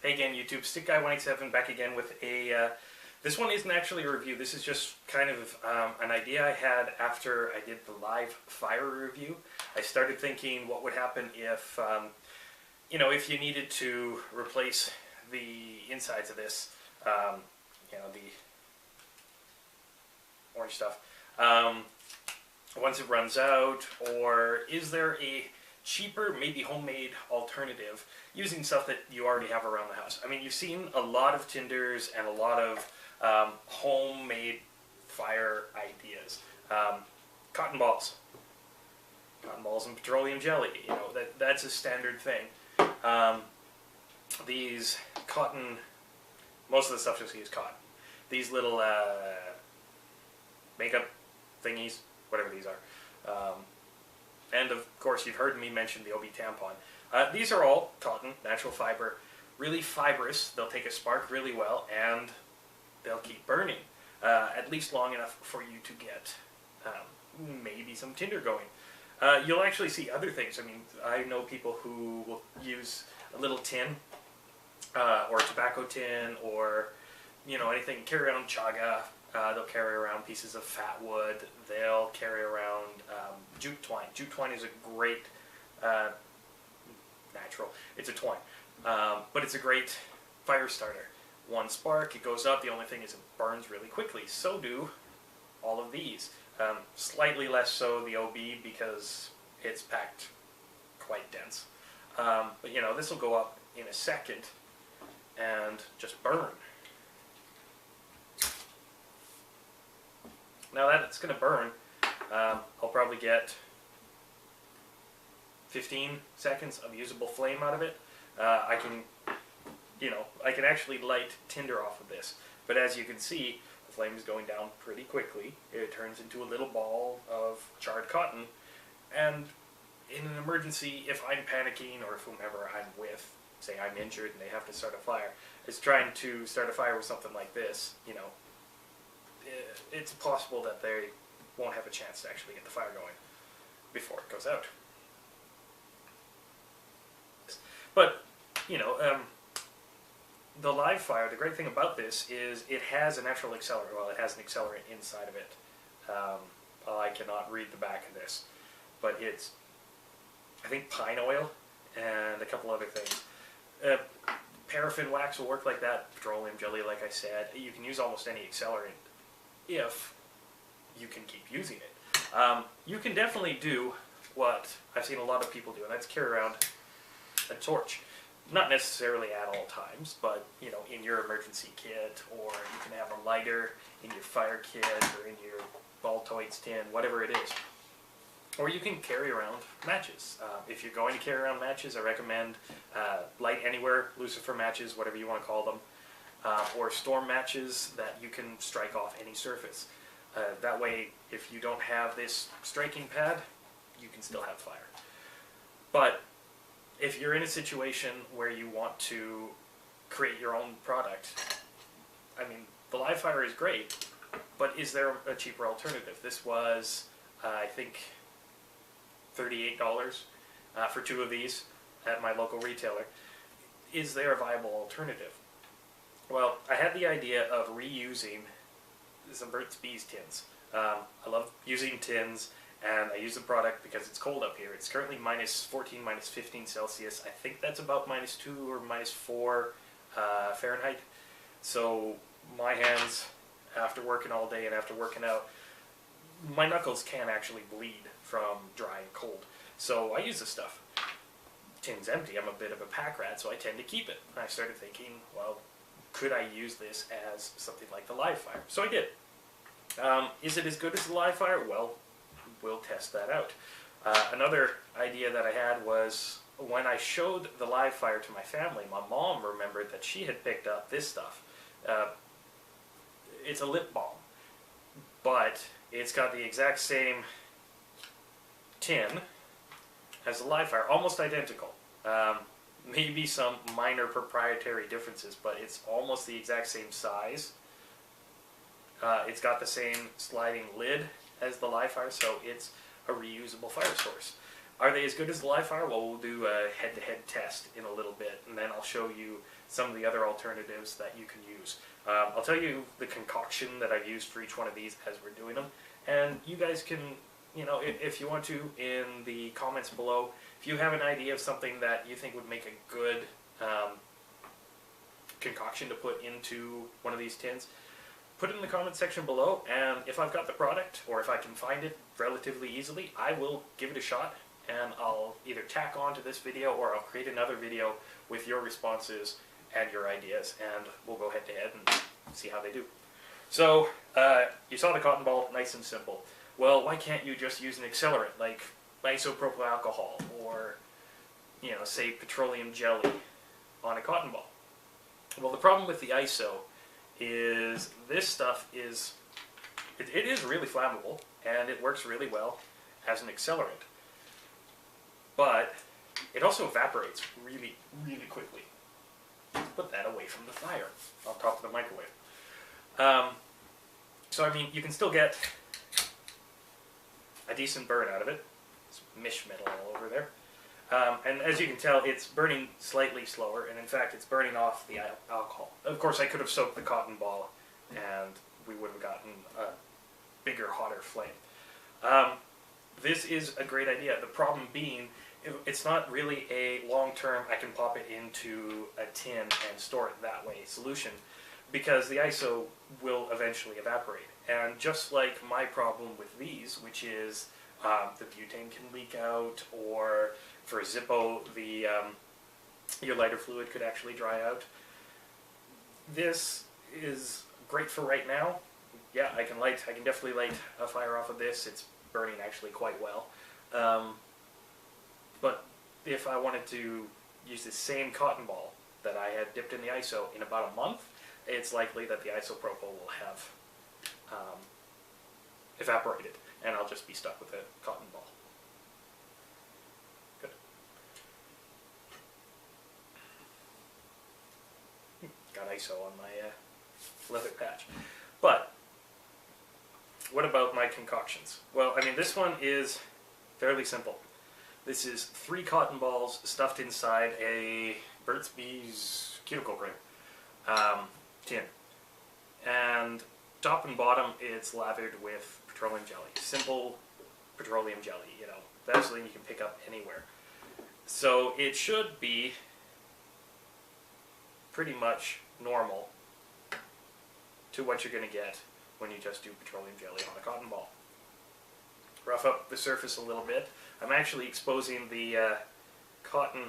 Hey again, YouTube. Stick Guy 187 back again with a. This one isn't actually a review. This is just kind of an idea I had after I did the live fire review. I started thinking what would happen if, if you needed to replace the insides of this, the orange stuff, once it runs out, or is there a cheaper, maybe homemade alternative using stuff that you already have around the house? I mean, you've seen a lot of Tinders and a lot of homemade fire ideas. Cotton balls and petroleum jelly, that's a standard thing. These cotton, most of the stuff just use cotton. These little makeup thingies, whatever these are. And of course, you've heard me mention the OB tampon. These are all cotton, natural fiber, really fibrous. They'll take a spark really well, and they'll keep burning, at least long enough for you to get maybe some tinder going. You'll actually see other things. I mean, I know people who will use a little tin, or a tobacco tin, or anything. Carry around chaga. They'll carry around pieces of fat wood. They'll carry around jute twine. Jute twine is a great natural. It's a twine, but it's a great fire starter. One spark, it goes up. The only thing is it burns really quickly. So do all of these. Slightly less so the OB because it's packed quite dense. But this will go up in a second and just burn. Now that it's going to burn, I'll probably get 15 seconds of usable flame out of it. I can actually light tinder off of this. But as you can see, the flame is going down pretty quickly. It turns into a little ball of charred cotton. And in an emergency, if I'm panicking or if whomever I'm with, say I'm injured and they have to start a fire, is trying to start a fire with something like this, it's possible that they won't have a chance to actually get the fire going before it goes out. But, the live fire, the great thing about this is it has a natural accelerant. Well, it has an accelerant inside of it. I cannot read the back of this, but it's, I think, pine oil and a couple other things. Paraffin wax will work like that. Petroleum jelly, like I said. You can use almost any accelerant if you can keep using it. You can definitely do what I've seen a lot of people do, and that's carry around a torch. Not necessarily at all times, but in your emergency kit, or you can have a lighter in your fire kit, or in your Baltoids tin, whatever it is. Or you can carry around matches. If you're going to carry around matches, I recommend Light Anywhere, Lucifer matches, whatever you want to call them. Or storm matches that you can strike off any surface. That way, if you don't have this striking pad, you can still have fire. But if you're in a situation where you want to create your own product, I mean, the live fire is great, but is there a cheaper alternative? This was, I think, $38 for 2 of these at my local retailer. Is there a viable alternative? Well, I had the idea of reusing some Burt's Bees tins. I love using tins, and I use the product because it's cold up here. It's currently -14, -15 Celsius. I think that's about -2 or -4 Fahrenheit. So my hands, after working all day and after working out, my knuckles can actually bleed from dry and cold. So I use this stuff. Tin's empty. I'm a bit of a pack rat, so I tend to keep it. And I started thinking, well, could I use this as something like the live fire? So I did. Is it as good as the live fire? Well, we'll test that out. Another idea that I had was when I showed the live fire to my family, my mom remembered that she had picked up this stuff. It's a lip balm, but it's got the exact same tin as the live fire, almost identical. Maybe some minor proprietary differences, but it's almost the exact same size. It's got the same sliding lid as the live fire, so it's a reusable fire source. Are they as good as the live fire? Well, we'll do a head-to-head test in a little bit, and then I'll show you some of the other alternatives that you can use. I'll tell you the concoction that I've used for each one of these as we're doing them, and you guys can, you know, if you want to, in the comments below, if you have an idea of something that you think would make a good concoction to put into one of these tins, put it in the comment section below, and if I've got the product, or if I can find it relatively easily, I will give it a shot, and I'll either tack on to this video, or I'll create another video with your responses and your ideas, and we'll go head to head and see how they do. So, you saw the cotton ball, nice and simple. Well, why can't you just use an accelerant, like isopropyl alcohol, or, you know, say petroleum jelly on a cotton ball? Well, the problem with the ISO is this stuff is, it is really flammable, and it works really well as an accelerant. But it also evaporates really, really quickly. Put that away from the fire, on top of the microwave. So I mean, you can still get a decent burn out of it. It's mish metal all over there. And as you can tell, it's burning slightly slower, and in fact it's burning off the alcohol. Of course, I could have soaked the cotton ball, and we would have gotten a bigger, hotter flame. This is a great idea. The problem being, it's not really a long-term, I can pop it into a tin and store it that way solution, because the ISO will eventually evaporate. And just like my problem with these, which is the butane can leak out, or for Zippo, your lighter fluid could actually dry out. This is great for right now. Yeah, I can definitely light a fire off of this. It's burning actually quite well. But if I wanted to use the same cotton ball that I had dipped in the ISO in about a month, it's likely that the isopropyl will have evaporated, and I'll just be stuck with a cotton ball. Good. Got ISO on my leather patch. But what about my concoctions? Well, I mean, this one is fairly simple. This is 3 cotton balls stuffed inside a Burt's Bees cuticle cream tin. And top and bottom, it's lathered with petroleum jelly. Simple petroleum jelly, you know. Vaseline you can pick up anywhere. So it should be pretty much normal to what you're going to get when you just do petroleum jelly on a cotton ball. Rough up the surface a little bit. I'm actually exposing the cotton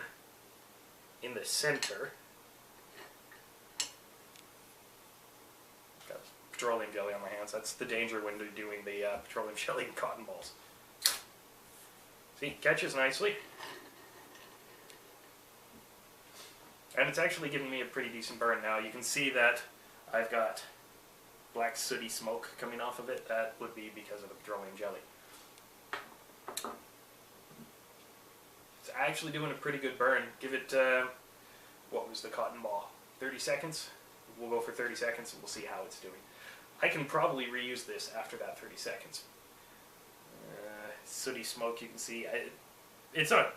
in the center. Got petroleum jelly on my hands. That's the danger when you're doing the petroleum jelly and cotton balls. See, it catches nicely. And it's actually giving me a pretty decent burn now. You can see that I've got black sooty smoke coming off of it. That would be because of the petroleum jelly. It's actually doing a pretty good burn. Give it, what was the cotton ball? 30 seconds? We'll go for 30 seconds and we'll see how it's doing. I can probably reuse this after that 30 seconds. Sooty smoke, you can see. It's not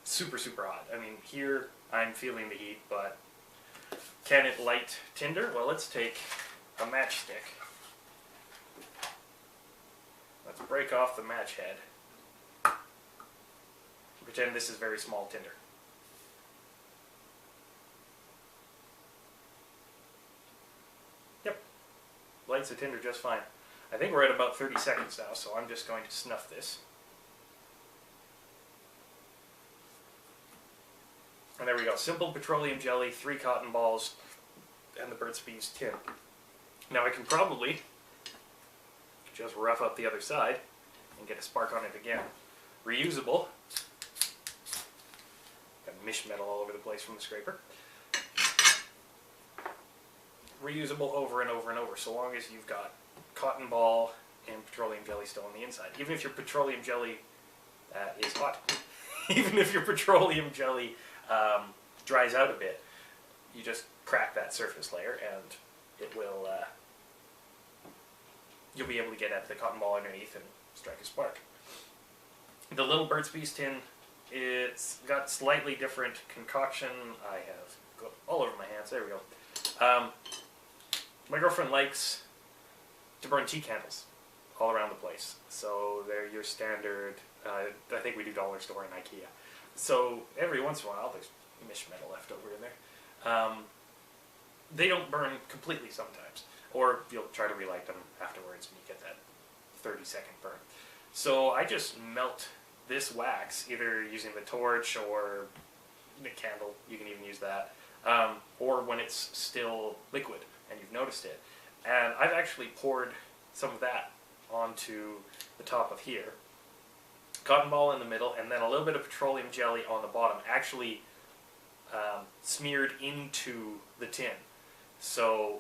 super, super hot. I mean, here I'm feeling the heat, but can it light tinder? Well, let's take a matchstick. Let's break off the match head. Pretend this is very small tinder. Yep, lights the tinder just fine. I think we're at about 30 seconds now, so I'm just going to snuff this. And there we go, simple petroleum jelly, 3 cotton balls, and the Burt's Bees tin. Now I can probably just rough up the other side and get a spark on it again. Reusable. Got mish metal all over the place from the scraper. Reusable over and over and over, so long as you've got cotton ball and petroleum jelly still on the inside. Even if your petroleum jelly is hot. Even if your petroleum jelly dries out a bit, you just crack that surface layer and it will, you'll be able to get at the cotton ball underneath and strike a spark. The little Burt's Bees tin, it's got slightly different concoction. I have all over my hands. There we go. My girlfriend likes to burn tea candles all around the place. So they're your standard, I think we do dollar store and IKEA. So every once in a while, there's mish metal left over in there. They don't burn completely sometimes. Or you'll try to relight them afterwards and you get that 30-second burn. So I just melt this wax, either using the torch or the candle, you can even use that, or when it's still liquid and you've noticed it. And I've actually poured some of that onto the top of here. Cotton ball in the middle, and then a little bit of petroleum jelly on the bottom, actually smeared into the tin. So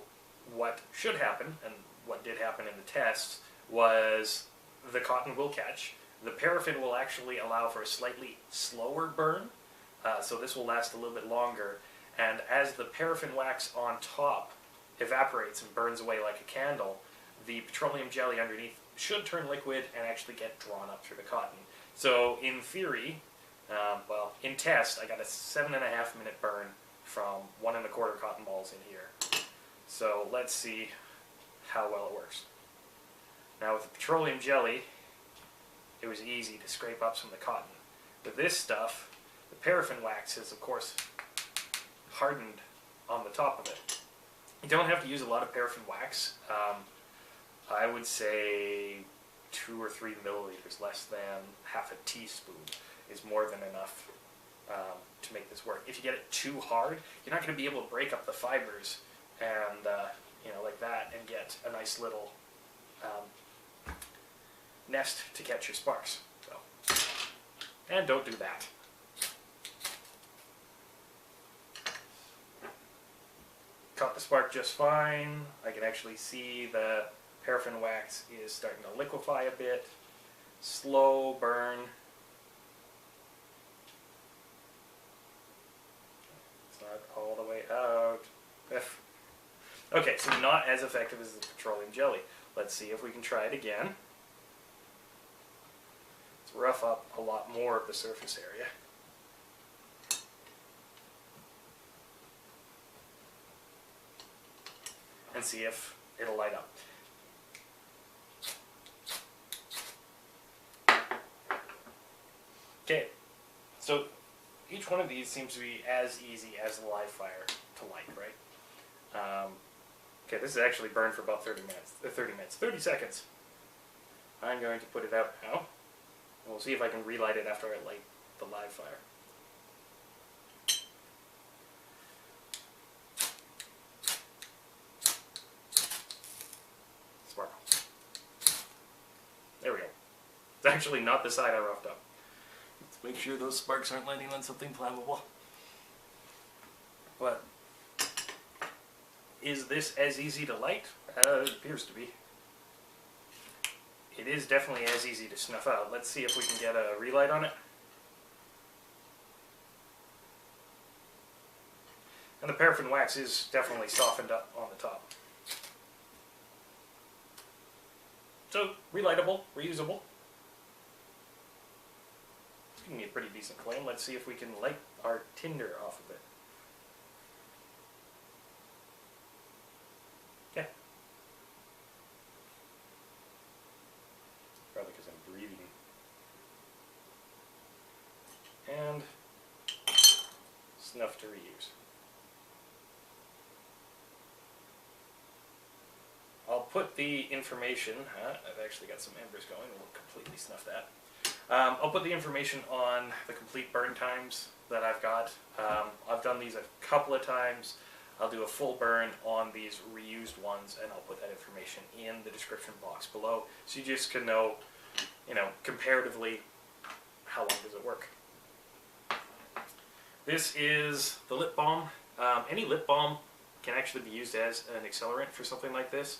what should happen, and what did happen in the tests, was the cotton will catch. The paraffin will actually allow for a slightly slower burn, so this will last a little bit longer. And as the paraffin wax on top evaporates and burns away like a candle, the petroleum jelly underneath should turn liquid and actually get drawn up through the cotton. So in theory, well, in test, I got a 7.5-minute burn from 1 1/4 cotton balls in here. So let's see how well it works. Now with the petroleum jelly, it was easy to scrape up some of the cotton. With this stuff, the paraffin wax is of course hardened on the top of it. You don't have to use a lot of paraffin wax. I would say 2 or 3 milliliters, less than half a teaspoon, is more than enough to make this work. If you get it too hard, you're not going to be able to break up the fibers and like that, and get a nice little nest to catch your sparks. So, and don't do that. Caught the spark just fine. I can actually see the paraffin wax is starting to liquefy a bit. Slow burn. It's not all the way out. Okay, so not as effective as the petroleum jelly. Let's see if we can try it again. Let's rough up a lot more of the surface area. And see if it'll light up. Okay, so each one of these seems to be as easy as the live fire to light, right? Okay, this is actually burned for about 30 seconds. I'm going to put it out now. And we'll see if I can relight it after I light the live fire. Sparkle. There we go. It's actually not the side I roughed up. Let's make sure those sparks aren't landing on something flammable. But is this as easy to light? It appears to be. It is definitely as easy to snuff out. Let's see if we can get a relight on it. And the paraffin wax is definitely softened up on the top. So, relightable, reusable. It's giving me a pretty decent flame. Let's see if we can light our tinder off of it. Yeah. Probably because I'm breathing. And snuff to reuse. I'll put the information, I've actually got some embers going, we'll completely snuff that. I'll put the information on the complete burn times that I've got. I've done these a couple of times. I'll do a full burn on these reused ones, and I'll put that information in the description box below, so you just can know, comparatively, how long does it work. This is the lip balm. Any lip balm can actually be used as an accelerant for something like this.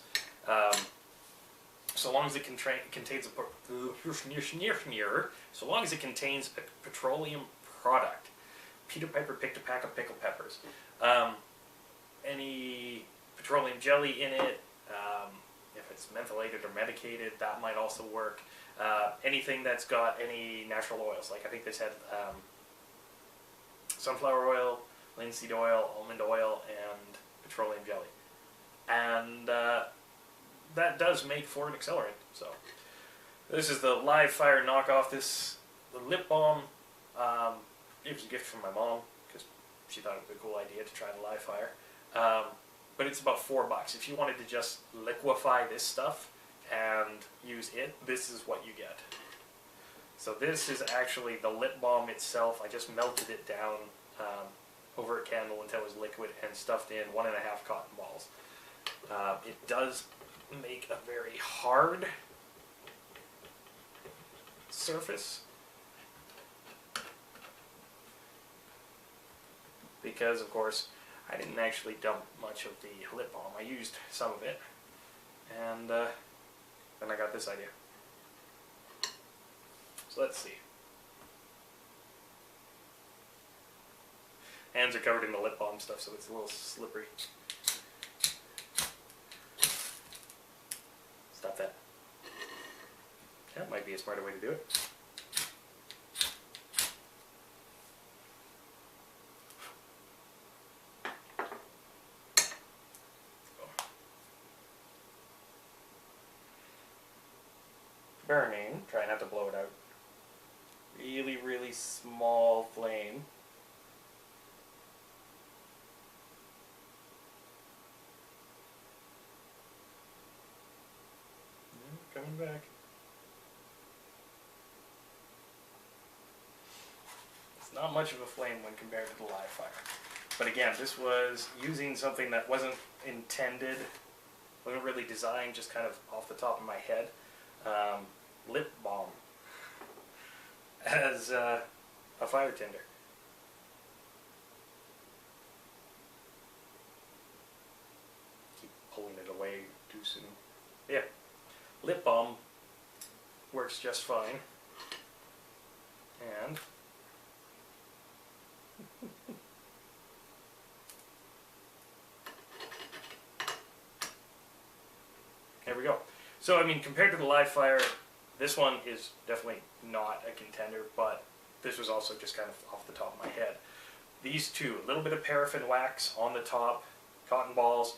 So long as it contains so long as it contains a petroleum product. Peter Piper picked a pack of pickled peppers. Any petroleum jelly in it, if it's mentholated or medicated, that might also work. Anything that's got any natural oils, like I think this had sunflower oil, linseed oil, almond oil, and petroleum jelly. And that does make for an accelerant. So this is the live fire knockoff. The lip balm. It was a gift from my mom because she thought it would be a cool idea to try the live fire. But it's about $4. If you wanted to just liquefy this stuff and use it, this is what you get. So this is actually the lip balm itself. I just melted it down over a candle until it was liquid and stuffed in 1.5 cotton balls. It does make a very hard surface because, of course, I didn't actually dump much of the lip balm. I used some of it, and then I got this idea. So let's see. Hands are covered in the lip balm stuff, so it's a little slippery. Stop that. That might be a smarter way to do it. Burning, try not to blow it out. Really, really small flame. Coming back. It's not much of a flame when compared to the live fire. But again, this was using something that wasn't intended, wasn't really designed, just kind of off the top of my head. Lip balm as a fire tinder. Keep pulling it away too soon. Yeah, lip balm works just fine. And there we go. So, I mean, compared to the live fire, this one is definitely not a contender, but this was also just kind of off the top of my head. These two, a little bit of paraffin wax on the top, cotton balls,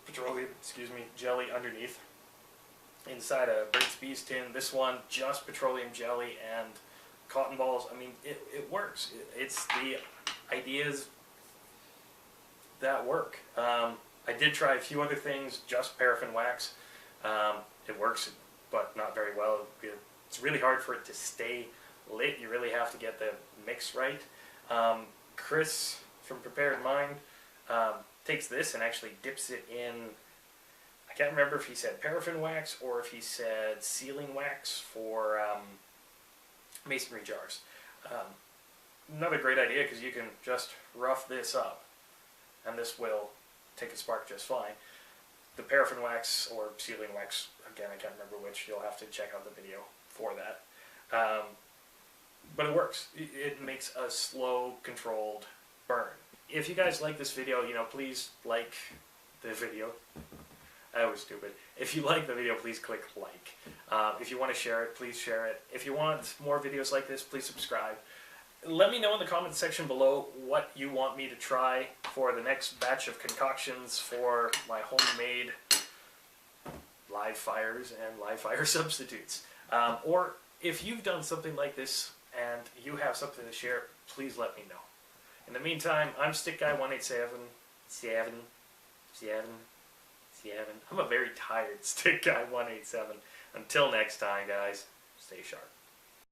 petroleum, jelly underneath. Inside a Burt's Bees tin, this one, just petroleum jelly and cotton balls. I mean, it works. It's the ideas that work. I did try a few other things, just paraffin wax. It works, but not very well. It's really hard for it to stay lit. You really have to get the mix right. Chris from Prepared Mind takes this and actually dips it in, I can't remember if he said paraffin wax or if he said sealing wax for masonry jars. Another great idea because you can just rough this up and this will take a spark just fine. The paraffin wax or sealing wax, again, I can't remember which, you'll have to check out the video for that. But it works. It makes a slow, controlled burn. If you guys like this video, please like the video. That was stupid. If you like the video, please click like. If you want to share it, please share it. If you want more videos like this, please subscribe. Let me know in the comments section below what you want me to try for the next batch of concoctions for my homemade live fires and live fire substitutes. Or if you've done something like this and you have something to share, please let me know. In the meantime, I'm Stick Guy 187. I'm a very tired Stick Guy 187. Until next time, guys, stay sharp.